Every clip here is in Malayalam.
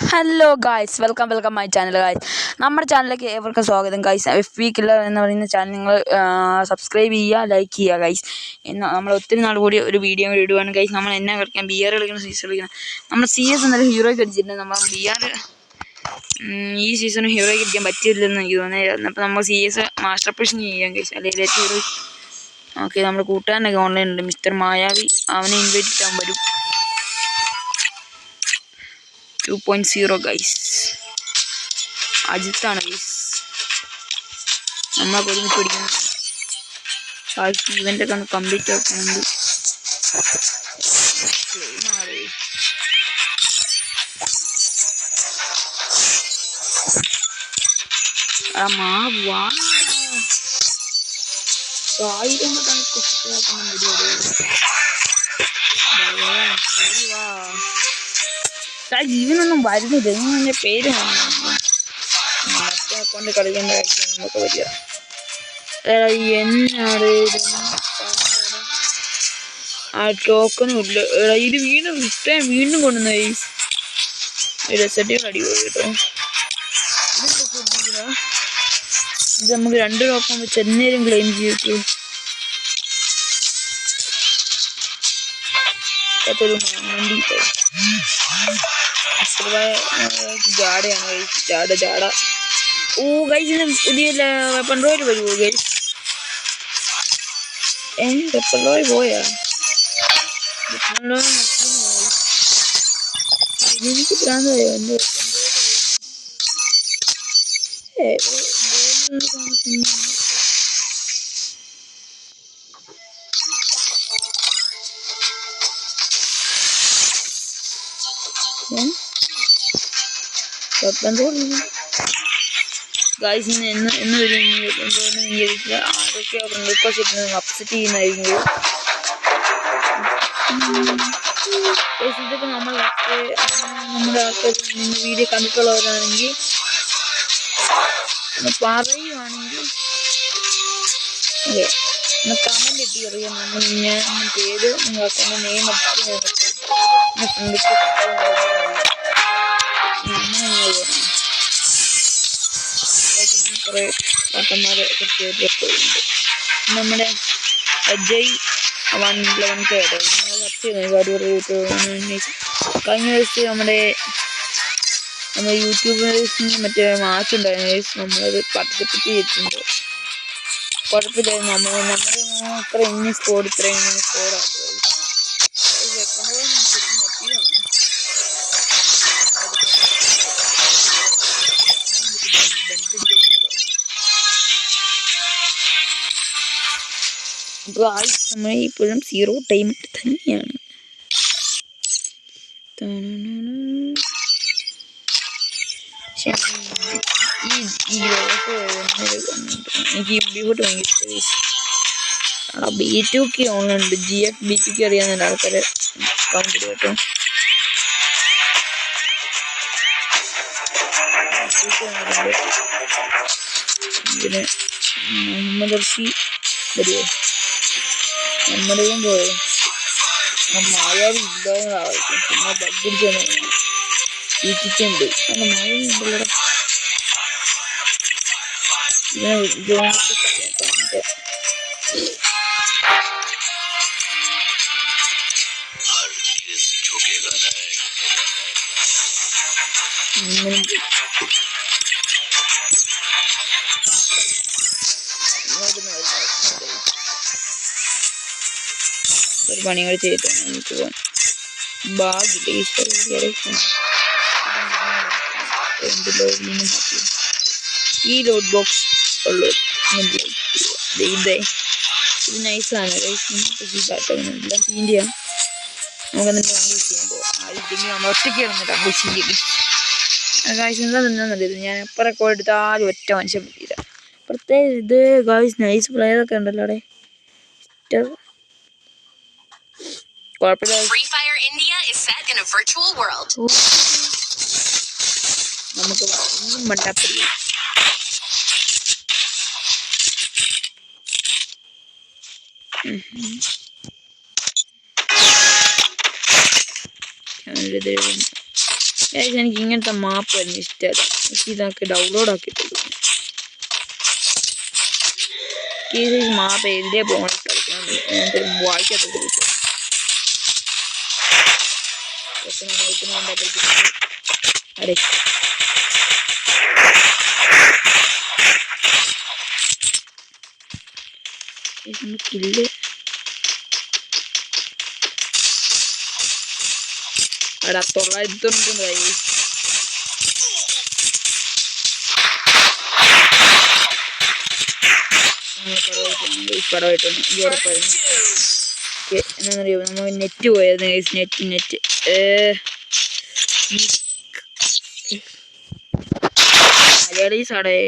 Hello guys, welcome my channel guys. നമ്മുടെ ചാനലിലേക്ക് ഏവർക്കും സ്വാഗതം ഗായ്സ്. FV കില്ലർ എന്ന് പറയുന്ന ചാനൽ നിങ്ങൾ സബ്സ്ക്രൈബ് ചെയ്യുക, ലൈക്ക് ചെയ്യുക ഗായ്സ്. നമ്മൾ ഒത്തിരി നാൾ കൂടി ഒരു വീഡിയോ കൂടി ഇടുവാണ് ഗായ്സ്. നമ്മൾ എന്നാ കളിക്കാം, BR കളിക്കണം, CS കളിക്കണം. നമ്മൾ CS എന്നാലും ഹീറോയ്ക്ക് അടിച്ചിട്ടുണ്ട്. നമ്മൾ BR ഈ സീസൺ ഹീറോയ്ക്ക് അടിക്കാൻ പറ്റില്ലെന്ന് എനിക്ക് തോന്നുന്നത്. അപ്പോൾ നമ്മൾ CS മാസ്റ്റർ പൊസിഷൻ ചെയ്യാം ഗായ്സ്, അല്ലെങ്കിൽ ഹീറോ. ഓക്കെ, നമ്മുടെ കൂട്ടുകാരനൊക്കെ ഓൺലൈൻ ഉണ്ട്, മിസ്റ്റർ മായാവി. അവനെ ഇൻവൈറ്റ് ചെയ്യാൻ വരും. 2.0 ഗൈസ്, അജിത്താണ് ഗൈസ്. നമ്മളൊക്കെ ഒരുമിച്ച് പഠിക്കുന്നു. ഇവൻ്റെ ഒക്കെ കംപ്ലീറ്റ് ആക്കുന്നുണ്ട്. ജീവനൊന്നും വരുന്നില്ല. ഇതിൻ്റെ പേര് മറ്റേ അക്കൗണ്ട് കളിക്കേണ്ട നമുക്ക് വരിക. എന്നാണ് ആ ടോക്കണും ഇല്ല. ഇത് വീണ്ടും ഇത്രയും വീണ്ടും കൊണ്ടുവന്നായി. രസടികൾ അടിപൊളി കേട്ടോ. ഇത് നമുക്ക് 2 ടോക്കൺ വെച്ച് എന്നേലും ക്ലെയിം ചെയ്തിട്ടു. അതൊരു വണ്ടി ജാടയാണ് ഗൈസ്. ജാട. ഓ ഗൈസ്, പുതിയ വെപ്പൺ റോയിൽ വരുമോ ഗൈസ്? വെപ്പൺ റോയിൽ പോയാ എനിക്ക് ഭ്രാന്തായോ എൻ്റെ വെപ്പൺ റോഡ് ഗായ്സ്. എന്ന് വരും ആരൊക്കെയോ അപ്സെറ്റ് ചെയ്യുന്നതായിരിക്കും. ഇതൊക്കെ നമ്മുടെ ആൾക്കാർ വീഡിയോ കണ്ടിട്ടുള്ളവരാണെങ്കിൽ പറയുവാണെങ്കിൽ അതെ കമന്റ് ഇട്ട് അറിയാം. ഞാൻ പേര് നിങ്ങൾ അക്കൗണ്ട് നെയിം അടിച്ച് കുറേ പാട്ടന്മാരെ കുറിച്ച് നമ്മുടെ അജയ് 111 കഴിഞ്ഞ ദിവസം നമ്മുടെ യൂട്യൂബേഴ്സിന് മറ്റേ മാച്ച് ഉണ്ടായിരുന്നു. നമ്മളത് പാർട്ടിസിപ്പേറ്റ് ചെയ്തിട്ടുണ്ട്. കുഴപ്പമില്ലായിരുന്നു. നമ്മുടെ അത്ര ഇനി സ്കോഡ് ഇത്രയും സ്കോഡാണ്. നമ്മൾ ഇപ്പോഴും 0 ടൈം തന്നെയാണ്. എനിക്ക് ബീഫോട്ട് ഭയങ്കര ഇഷ്ടമാണ്. B2K ഓണുണ്ട്. GF B2K അറിയാവുന്ന ആൾക്കാരെ കൗണ്ട് ചെയ്തു കേട്ടോ. പിന്നെ മുഹമ്മദ് അർഷി വരുമോ? നമ്മുടെയും പോയോ? മായാവി ഇല്ലാതായിരിക്കും. പിന്നെ ബഗ്ഗിടിച്ചാണ് ഈറ്റിച്ചുണ്ട്. അല്ല മായാവി ഉണ്ടല്ലോ. ഒരു പണികൾ ചെയ്ത് എനിക്ക് പോകാൻ ഭാഗ്യമില്ല. ഈ ലോഡ് ബോക്സ് ഉള്ളത് ഇത് നൈസാണ്. എല്ലാം തീൻ്റെയാണ്. നമുക്ക് എന്നിട്ട് അൺബോക്സ് ചെയ്യാൻ പോകാം. ആദ്യത്തേക്ക് നമ്മൾ ഒറ്റയ്ക്ക് ഇറങ്ങിട്ട് അൺബോക്സ് ചെയ്യും. ഗായ്സ് എന്താ നല്ലത്, ഞാൻ എപ്പോൾ റെക്കോർഡ് എടുത്താലും ഒറ്റ മനുഷ്യൻ പറ്റിയില്ല. പ്രത്യേകിച്ച് ഇത് ഗായ്സ് നൈസ് പ്ലെയറൊക്കെ ഉണ്ടല്ലോ അവിടെ. കുഴപ്പമില്ല. നമുക്ക് ഒന്നും മണ്ടാപ്പില്ല. ഗൈസ് എനിക്ക് ഇങ്ങനത്തെ മാപ്പ് വരുന്ന ഇഷ്ടമല്ല. എനിക്ക് ഇതൊക്കെ ഡൗൺലോഡ് ആക്കിയിട്ടുള്ളൂ. ഈ മാപ്പ് എഴുതിയ പോകണം കളിക്കണം വായിക്കാത്ത അതെ കില്ല് അവിടെ 990 പടമായിട്ടാണ് ഈ ഉറപ്പായിരുന്നു. എന്താണെന്നറിയോ, നമ്മൾ നെറ്റ് പോയത് നെറ്റ് മലയാളീസാടേ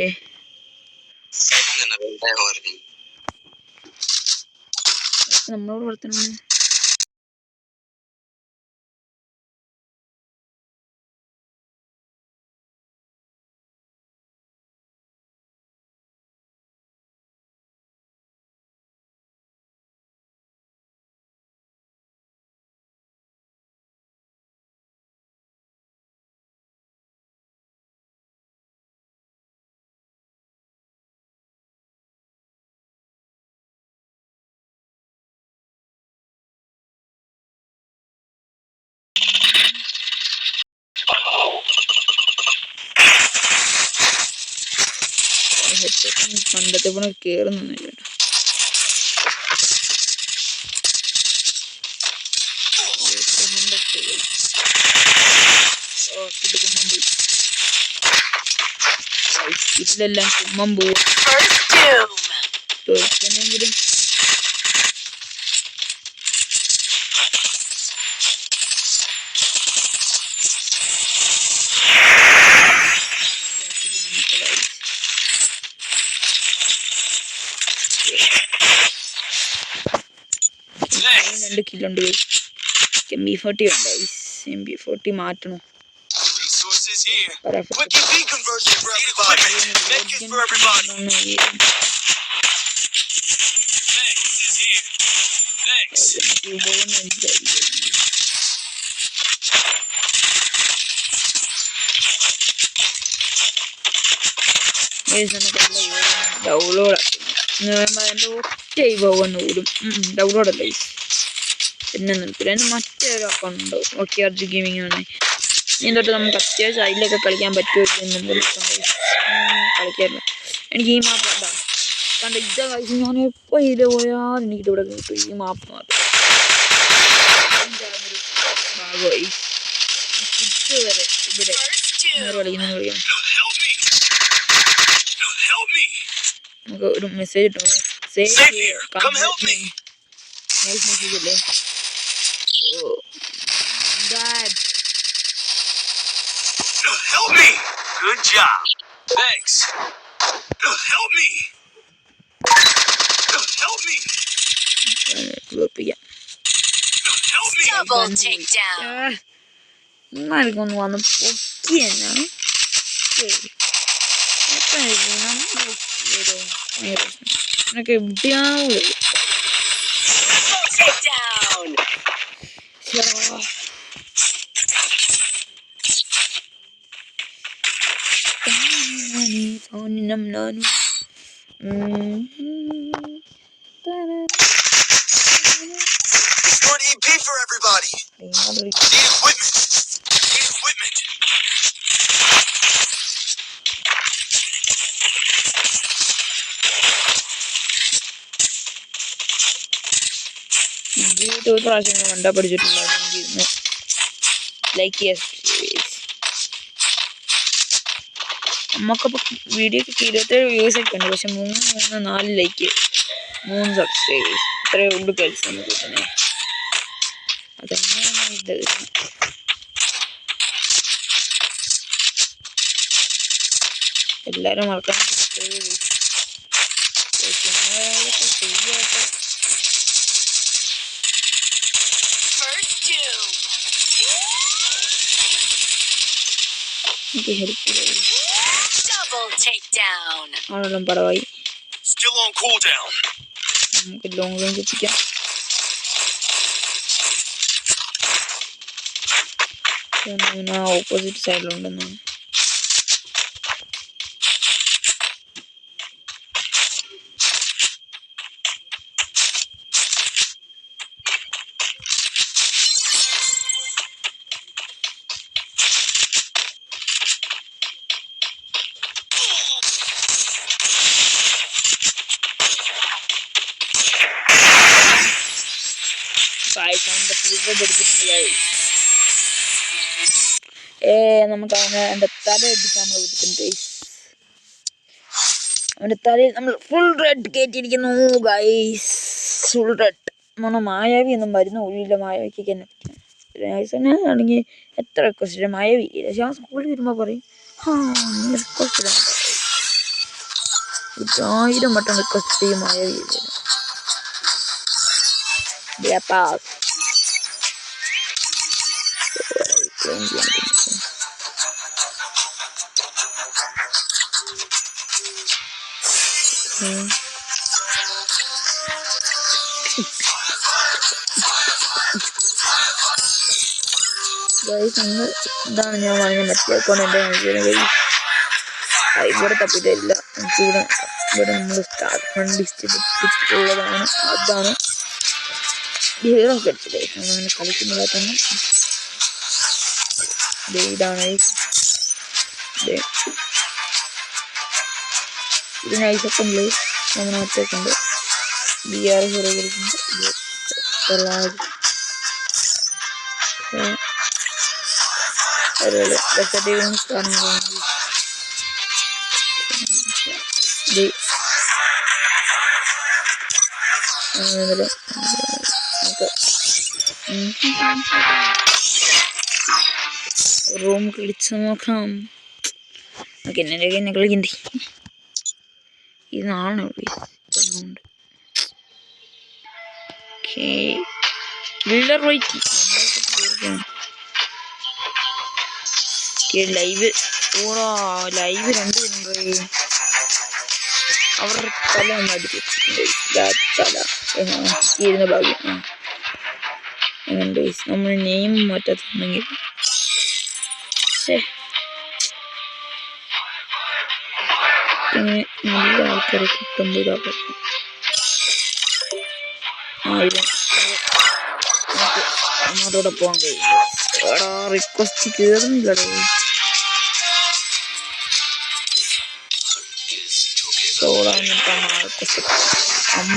നമ്മളോട് വളർത്തണം. പണ്ടത്തെ പോലെ കേറുന്നൊന്നുമില്ല കേട്ടോ. ഇതിലെല്ലാം കുമ്മം പോവും. തോൽക്കണെങ്കിലും രണ്ട് കില്ലുണ്ട്. MP40 ഉണ്ട്. MP40 മാറ്റണം. ഡൗൺലോഡ് എൻ്റെ ഒറ്റ പോകുന്ന പോലും ഡൗൺലോഡല്ല പിന്നെ നിർത്തില്ല. എൻ്റെ മറ്റൊരു അക്കൗണ്ട് ഉണ്ട്, ഓക്കെ ആർജി ഗെയിമിംഗ് ആണ്. ഇനി തൊട്ട് നമുക്ക് അത്യാവശ്യം അതിലൊക്കെ കളിക്കാൻ പറ്റുമോ കളിക്കാറില്ല. എനിക്ക് ഈ മാപ്പ് വേണ്ട കണ്ട ഇതാ കഴിച്ച് ഞാൻ എപ്പോൾ ഇതിൽ പോയാലും എനിക്കിത് ഇവിടെ കിട്ടും. ഈ മാപ്പ് മാത്രം ഭാഗമായി ഇതുവരെ ഇവിടെ കളിക്കണം. നമുക്ക് ഒരു മെസ്സേജ് ഇട്ടോ, സേവ് മെസ്സേജ് അല്ലേ. Help me! Good job. Thanks. Help me! Help me! Help me! Double takedown. ഒന്ന് വന്ന് പൊക്കിയാണ് എന്നൊക്കെ എവിടെയാണോ നാനും More EP for everybody. Need equipment. Need equipment. ജീവിതത്തിൽ ഒരു പ്രാവശ്യം കണ്ടാ പഠിച്ചിട്ടുണ്ടായിരുന്നു. ലൈക്ക് ചെയ്യാൻ നമുക്കിപ്പോൾ വീഡിയോക്ക് 27 വ്യൂസ് ഒക്കെ ഉണ്ട്, പക്ഷെ 4 ലൈക്ക് 3 സബ്സ്ക്രൈബേഴ്സ് ഇത്രയേ ഉള്ളൂ കഴിച്ച് നമുക്ക് കിട്ടുന്നത്. അതെങ്ങനെയാണ് ഇത് എല്ലാവരും മറക്കാൻ സബ്സ്ക്രൈബ് ചെയ്തു. എനിക്ക് ഹെൽപ്പ് ആണെല്ലാം പടവായി. നമുക്ക് ലോങ് റേഞ്ച് എത്തിക്കാം. പിന്നെ ഓപ്പോസിറ്റ് സൈഡിലുണ്ടെന്നാണ്. നമുക്ക് അവൻ്റെ തല അടിക്കാൻ നമ്മൾ കൊടുത്തിട്ടുണ്ട്. അവൻ്റെ തലയിൽ നമ്മൾ ഫുൾ റെഡ് കയറ്റിയിരിക്കുന്നു ഗൈസ്. ഫുൾ റെഡ് മായാവി ഒന്നും വരുന്ന ഒഴിയില്ല. മായാവിക്ക് തന്നെ ആണെങ്കിൽ എത്ര റിക്വസ്റ്റ് മായാവി ഞാൻ സ്കൂളിൽ വരുമ്പോൾ പറയും 1000 വട്ടം റിക്വസ്റ്റ് ചെയ്യും മായാവി. ഇതാണ് ഞാൻ പറഞ്ഞ മറ്റേ അക്കൗണ്ട്. ഇവിടെ തപ്പിട്ടില്ല. ഇവിടെ നമ്മൾ സ്റ്റാർട്ട് ഫണ്ട് ലിസ്റ്റിട്ടുള്ളതാണ്. അതാണ് ഹീറോ കളിച്ചത്. നമ്മളങ്ങനെ കളിക്കുന്നില്ല തന്നെ. ഇതാണ് ഇത് നൈസൊക്കെ നമ്മൾ മറ്റേക്കുണ്ട്. BR ഹീറോ കളിക്കുന്നുണ്ട്. റൂം കളിച്ച് നോക്കാം. എന്നെ കളിക്കണ്ടേ. ഇത് നാളെ ലൈവ് ലൈവ് 2 അവരുടെ തല ഒന്ന് അടിച്ചിരുന്ന ഭാഗ്യം. നമ്മൾ നെയിം മാറ്റാത്തുണ്ടെങ്കിൽ ഇങ്ങനെ നല്ല ആൾക്കാരെ കിട്ടുമ്പോൾ ഇതാക്കും. നമ്മോടെ പോകാൻ കഴിയും. റിക്വസ്റ്റ് കയറുന്നില്ലടേ. അമ്മ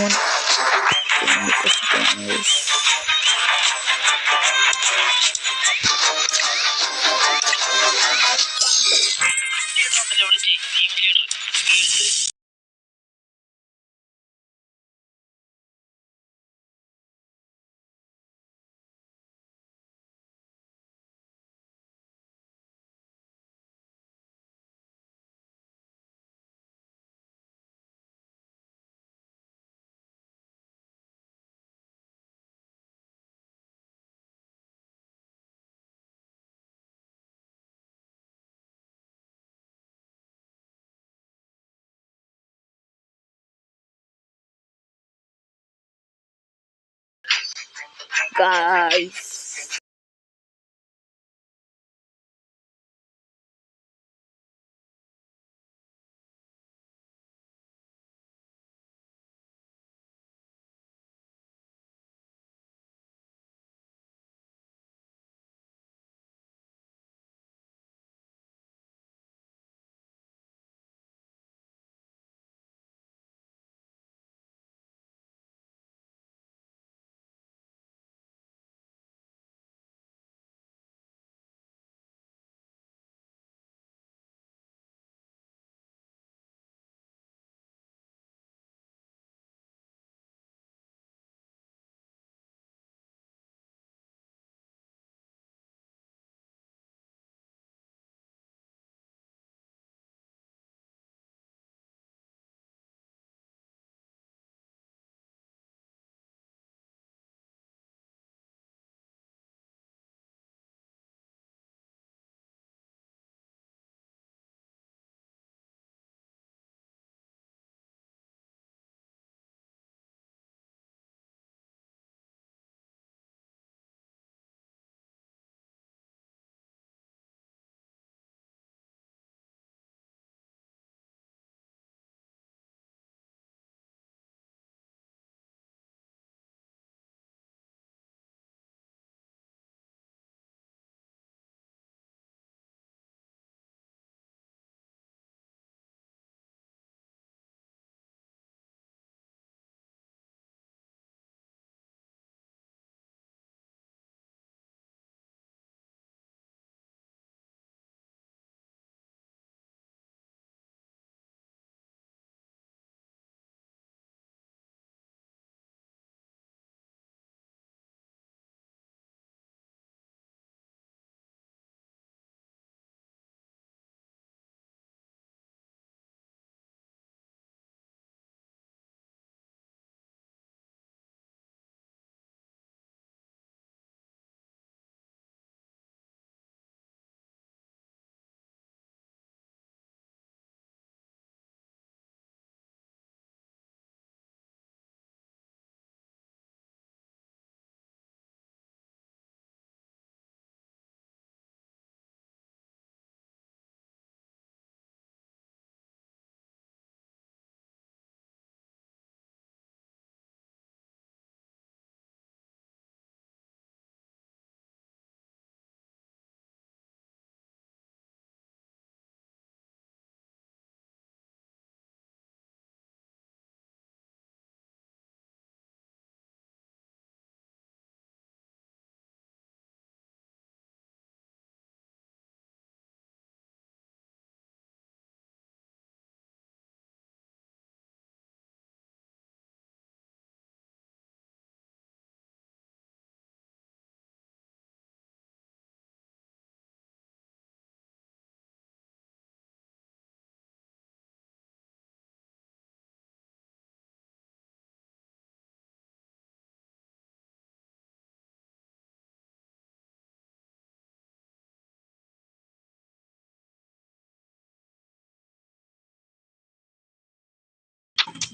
guys.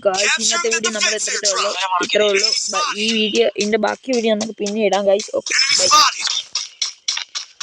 ഗായ്സ് ഇന്നത്തെ വീഡിയോ നമ്മുടെ ഇത്രേ ഉള്ളൂ. ഈ വീഡിയോ ഇതിൻ്റെ ബാക്കി വീഡിയോ നമുക്ക് പിന്നെ ഇടാം ഗായ്സ്. Okay bye.